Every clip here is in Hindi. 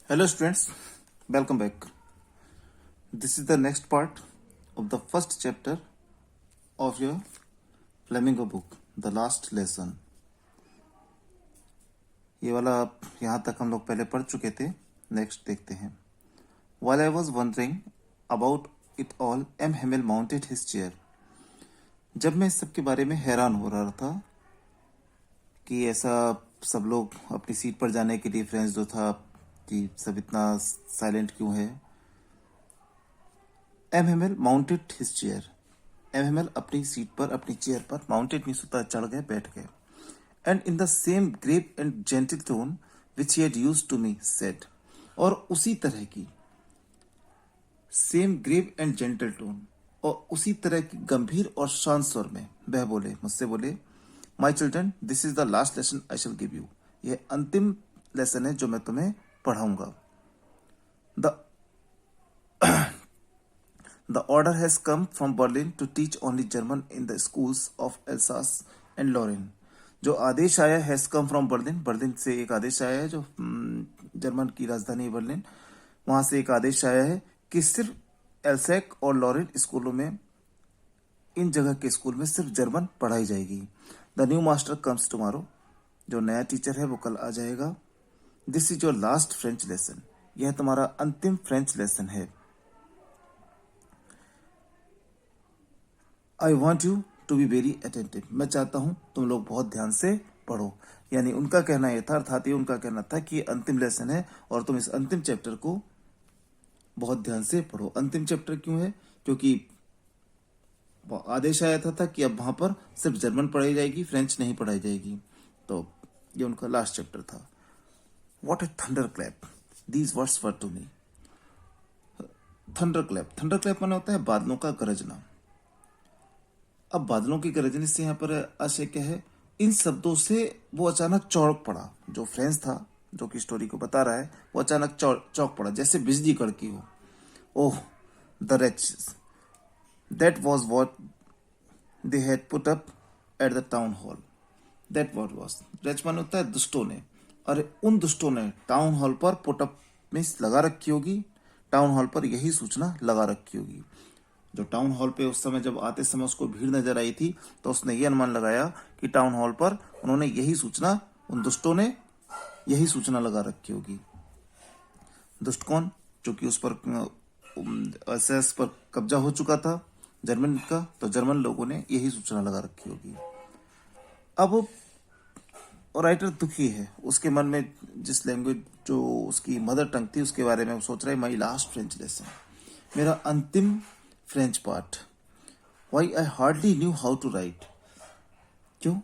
Hello students, welcome back. This is the next part of the first chapter of your Flamingo book, The Last Lesson. ये वाला यहाँ तक हम लोग पहले पढ़ चुके थे. नेक्स्ट देखते हैं. While I was wondering about it all, M. Hamill mounted his chair. जब मैं इस सब के बारे में हैरान हो रहा था कि ऐसा सब लोग अपनी सीट पर जाने के लिए फ्रेंड्स जो था कि सब इतना साइलेंट क्यों है. M Hamel mounted his chair. M Hamel अपनी सीट पर अपनी चेयर पर माउंटेड मीन्स होता चढ़ गए बैठ गए. And in the same grave and gentle tone which he had used to me said. और उसी तरह की same grave and gentle tone और उसी तरह की गंभीर और शांत स्वर में वह बोले मुझसे बोले, my children this is the last lesson I shell give you. यह अंतिम लेसन है जो मैं तुम्हें पढ़ाऊंगा. The order has come from Berlin to teach only German in the schools of Alsace and Lorraine. जो आदेश आया has come from Berlin. Berlin से एक आदेश आया है जो जर्मन की राजधानी है बर्लिन. वहां से एक आदेश आया है कि सिर्फ एल्सैक और लॉरेन स्कूलों में इन जगह के स्कूल में सिर्फ जर्मन पढ़ाई जाएगी. The new master comes tomorrow. जो नया टीचर है वो कल आ जाएगा. This is your last French lesson. यह तुम्हारा अंतिम फ्रेंच लेसन है. I want you to be very attentive. मैं चाहता हूं तुम लोग बहुत ध्यान से पढ़ो. यानी उनका कहना यह था, अर्थात ये उनका कहना था कि अंतिम लेसन है और तुम इस अंतिम चैप्टर को बहुत ध्यान से पढ़ो. अंतिम चैप्टर क्यों है? क्योंकि आदेश आया था कि अब वहां पर सिर्फ जर्मन पढ़ाई जाएगी, फ्रेंच नहीं पढ़ाई जाएगी. तो ये उनका लास्ट चैप्टर था. What a thunderclap! These words were to me. Thunderclap. Thunderclap माने होता है बादलों का गरजना. अब बादलों की गरजने से यहाँ पर आशय क्या है? इन शब्दों से वो अचानक चौंक पड़ा. जो फ्रेंच था जो कि स्टोरी को बता रहा है वो अचानक चौंक पड़ा जैसे बिजली कड़की हो. ओह the wretches. That was what they had put up at the town hall. That what was. wretch माने होता है दुष्टों ने. अरे उन दुष्टों ने टाउन हॉल पर पुटअप में लगा रखी होगी. टाउन हॉल पर यही सूचना लगा रखी होगी. जो टाउन हॉल पे उस समय जब आते समय उसको भीड़ नजर आई थी तो उसने ये अनुमान लगाया कि टाउन हॉल पर उन्होंने यही सूचना, उन दुष्टों ने यही सूचना लगा रखी होगी. दुष्ट कौन? जो कि उस पर एसएस पर कब्जा हो चुका था जर्मन का. तो जर्मन लोगों ने यही सूचना लगा रखी होगी. अब और राइटर दुखी है. उसके मन में जिस लैंग्वेज जो उसकी मदर टंग थी उसके बारे में वो सोच रहा है. My last French lesson. मेरा अंतिम French part. Why I hardly knew how to write. क्यों?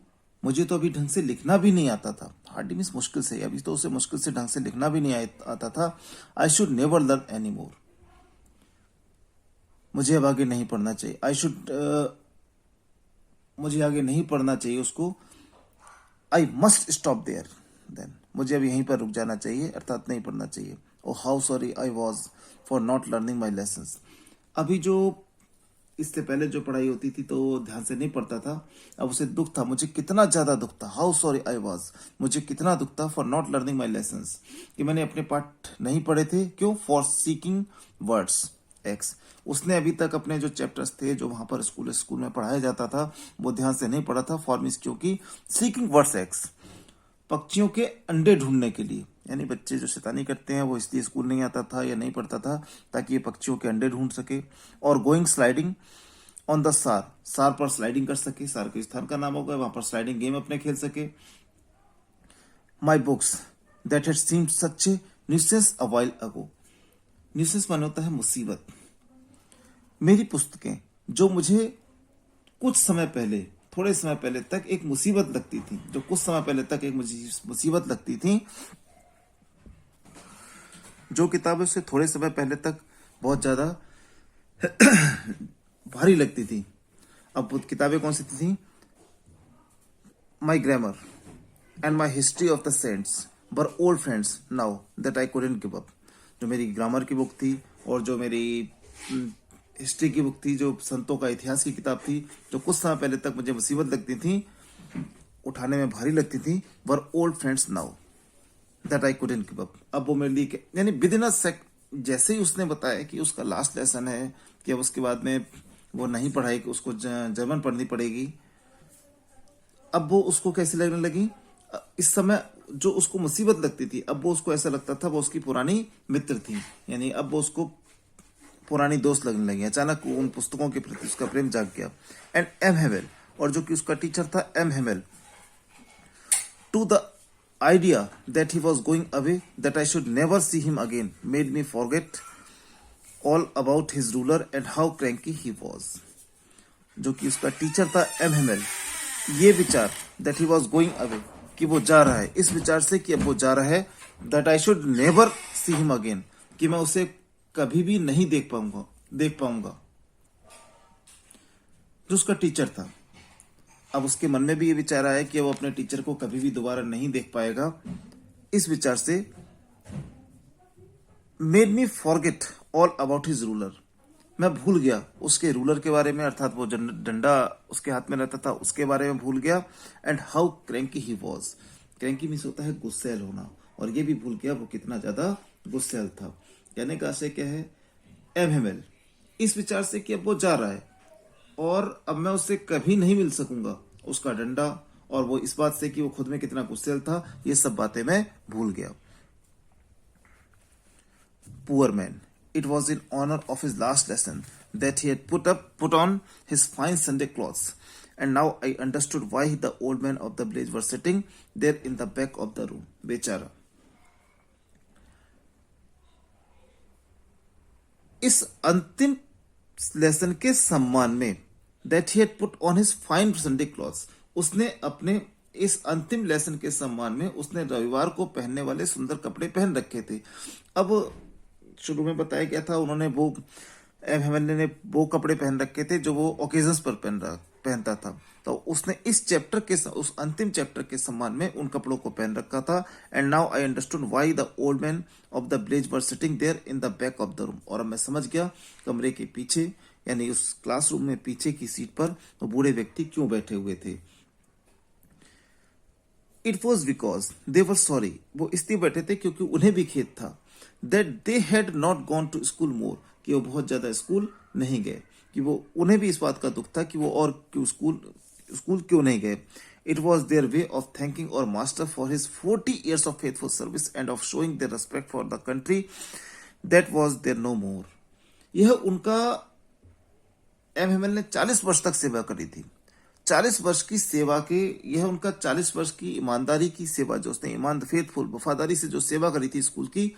मुझे तो अभी ढंग से लिखना भी नहीं आता था. हार्डली मीन्स मुश्किल से. अभी तो उसे मुश्किल से ढंग से लिखना भी नहीं आता था. I should never learn any more. मुझे अब आगे नहीं पढ़ना चाहिए. मुझे आगे नहीं पढ़ना चाहिए उसको. I must stop there then. मुझे अब यहीं पर रुक जाना चाहिए, अर्थात नहीं पढ़ना चाहिए. Oh how sorry I was for not learning my lessons. अभी जो इससे पहले जो पढ़ाई होती थी तो ध्यान से नहीं पढ़ता था. अब उसे दुख था. मुझे कितना ज्यादा दुख था. How sorry I was. मुझे कितना दुख था for not learning my lessons कि मैंने अपने पाठ नहीं पढ़े थे. क्यों? For seeking words x. उसने अभी तक अपने जो चैप्टर्स थे जो वहां पर स्कूल में पढ़ाया जाता था वो ध्यान से नहीं पढ़ा था. फॉर मीन्स क्योंकि सीकिंग वर्ड्स एक्स पक्षियों के अंडे ढूंढने के लिए. यानी बच्चे जो शैतानी करते हैं वो इसलिए स्कूल नहीं आता था या नहीं पढ़ता था ताकि ये पक्षियों के अंडे ढूंढ सके. और गोइंग स्लाइडिंग ऑन द सार. सार पर स्लाइडिंग कर सके. सार के स्थान का नाम होगा. वहां पर स्लाइडिंग गेम अपने खेल सके. My books that had seemed such A nuisance a while ago. Nuisance माने होता है मुसीबत. मेरी पुस्तकें जो मुझे कुछ समय पहले, थोड़े समय पहले तक एक मुसीबत लगती थी, जो कुछ समय पहले तक एक मुसीबत लगती थी, जो किताबें से थोड़े समय पहले तक बहुत ज्यादा भारी लगती थी. अब वो किताबें कौन सी थी? My grammar and my history of the saints were old friends now that I couldn't give up. जो मेरी ग्रामर की बुक थी और जो मेरी हिस्ट्री की बुक थी, जो संतों का इतिहास की किताब थी, जो कुछ समय पहले तक मुझे मुसीबत लगती थी, उठाने में भारी लगती थी, were old friends now. That I couldn't give up. अब वो मेरे लिए यानी विद इन अ सेक, जैसे ही उसने बताया कि उसका लास्ट लेसन है कि अब उसके बाद में वो नहीं पढ़ाएगी, उसको जर्मन पढ़नी पड़ेगी, अब वो उसको कैसी लगने लगी, इस समय जो उसको मुसीबत लगती थी अब वो उसको ऐसा लगता था वो उसकी पुरानी मित्र थी, यानी अब वो उसको पुरानी दोस्त लगने लगी। अचानक उन पुस्तकों के प्रति उसका प्रेम जाग गया। एंड एम हेवेल, और जो कि उसका टीचर था M Hamel, to the idea that he was going away, that I should never see him again, made me forget all about his ruler and how cranky he was। जो कि उसका टीचर था एम हेमेल, ये विचार that he was going away, कि वो जा रहा है, इस विचार से कि अब वो जा रहा है, that I should never see him again, कि मैं उसे कभी भी नहीं देख पाऊंगा जो उसका टीचर था। अब उसके मन में भी ये विचार आया कि वो अपने टीचर को कभी भी दोबारा नहीं देख पाएगा। इस विचार से made me forget all about his ruler, मैं भूल गया उसके रूलर के बारे में, अर्थात वो डंडा उसके हाथ में रहता था उसके बारे में भूल गया। And how cranky he was, cranky means होता है गुस्सैल होना, और ये भी भूल गया वो कितना ज्यादा गुस्सैल था। कहने का आशय क्या है, एम हेमेल इस विचार से कि अब वो जा रहा है और अब मैं उससे कभी नहीं मिल सकूंगा, उसका डंडा और वो इस बात से कि वो खुद में कितना गुस्सेल था, ये सब बातें मैं भूल गया। Poor man, it was in honour of his last lesson that he had put on his fine Sunday clothes, and now I understood why the old man of the village were sitting there in the back of the room. बेचारा, इस अंतिम लेसन के सम्मान में that he had put on his fine Sunday clothes, उसने अपने इस अंतिम लेसन के सम्मान में उसने रविवार को पहनने वाले सुंदर कपड़े पहन रखे थे। अब शुरू में बताया गया था उन्होंने वो एम हेमन ने वो कपड़े पहन रखे थे जो वो ओकेजन्स पर पहनता था, तो उसने इस चैप्टर के उस अंतिम चैप्टर के सम्मान में उन कपड़ों को पहन रखा था। And now I understood why the old man of the village were sitting there in the back of the room, और अब मैं समझ गया कमरे के पीछे यानी उस क्लासरूम में पीछे की सीट पर वो बूढ़े व्यक्ति क्यों बैठे हुए थे। It was because they were sorry, वो इसलिए बैठे थे क्योंकि उन्हें भी खेद था, that they had not gone to school more, कि वो बहुत ज्यादा स्कूल नहीं गए, कि वो उन्हें भी इस बात का दुख था कि वो और क्यों स्कूल क्यों नहीं गए। It was their way of thanking our master for his 40 years of faithful service and of showing their respect for the country that was there no more. यह उनका एम हेमल ने 40 वर्ष तक सेवा करी थी, 40 वर्ष की सेवा के, यह उनका 40 वर्ष की ईमानदारी की सेवा, जो उसने फेथफुल वफादारी से जो सेवा करी थी स्कूल की,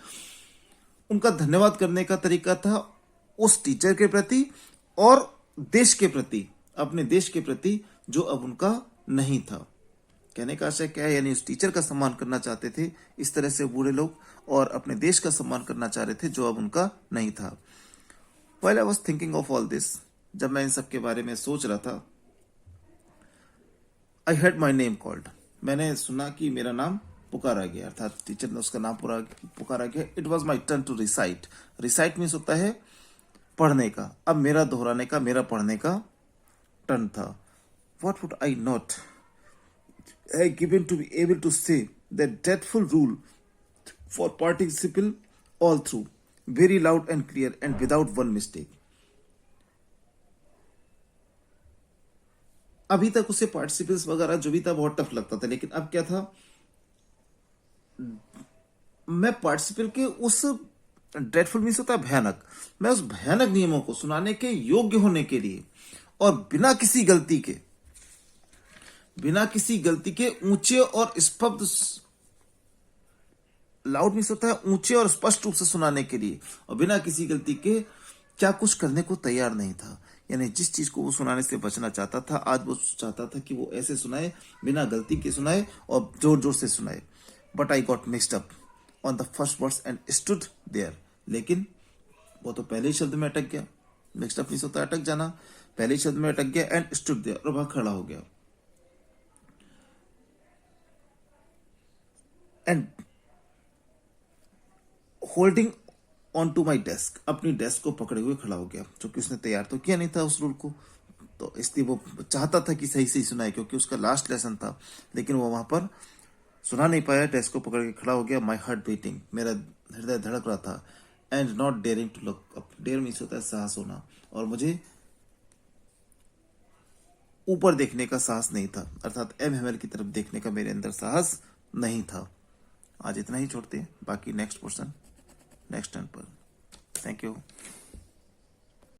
उनका धन्यवाद करने का तरीका था उस टीचर के प्रति और देश के प्रति, अपने देश के प्रति जो अब उनका नहीं था। कहने का आशय क्या है, यानी उस टीचर का सम्मान करना चाहते थे इस तरह से बूढ़े लोग, और अपने देश का सम्मान करना चाह रहे थे जो अब उनका नहीं था। While I was thinking of all this, जब मैं इन सब के बारे में सोच रहा था, I heard my name called, मैंने सुना कि मेरा नाम पुकारा गया, अर्थात टीचर ने उसका नाम पुकारा गया। It was my turn to recite, recite means होता है पढ़ने का, अब मेरा दोहराने का, मेरा पढ़ने का टर्न था। What would I not have given to be able to say that dreadful rule for participle all through, very loud and clear and without one mistake। अभी तक उसे पार्टिसिपल्स वगैरह जो भी था बहुत टफ लगता था, लेकिन अब क्या था, मैं पार्टिसिपल के उस ड्रेडफुल मीन्स होता है भयानक, मैं उस भयानक नियमों को सुनाने के योग्य होने के लिए और बिना किसी गलती के ऊंचे और स्पष्ट, लाउड मीन्स होता है ऊंचे और स्पष्ट रूप से सुनाने के लिए, और बिना किसी गलती के क्या कुछ करने को तैयार नहीं था। यानी जिस चीज को वो सुनाने से बचना चाहता था, आज वो चाहता था कि वो ऐसे सुनाए, बिना गलती के सुनाए और जोर जोर से सुनाए। But I got mixed up on the first words and stood there, लेकिन वो तो पहले ही शब्द में अटक गया। मिक्स्ड अप मीन्स होता है अटक जाना, पहले ही शब्द में अटक गया, एंड स्टूड देयर, और वहां खड़ा हो गया। And holding on to my desk, अपनी डेस्क को पकड़े हुए खड़ा हो गया, क्योंकि उसने तैयार तो किया नहीं था उस रूल को, तो इसलिए वो चाहता था कि सही सही सुनाए, क्योंकि उसका लास्ट लेसन था, लेकिन वो वहां पर सुना नहीं पाया, डेस्क को पकड़ के खड़ा हो गया। माई हार्ट बीटिंग, मेरा हृदय धड़क रहा था। And not daring to look up, dare means होता है साहस होना, और मुझे ऊपर देखने का साहस नहीं था, अर्थात एम हेमर की तरफ देखने का मेरे अंदर साहस नहीं था। आज इतना ही छोड़ते हैं, बाकी नेक्स्ट पोर्शन नेक्स्ट टर्न पर। Thank you.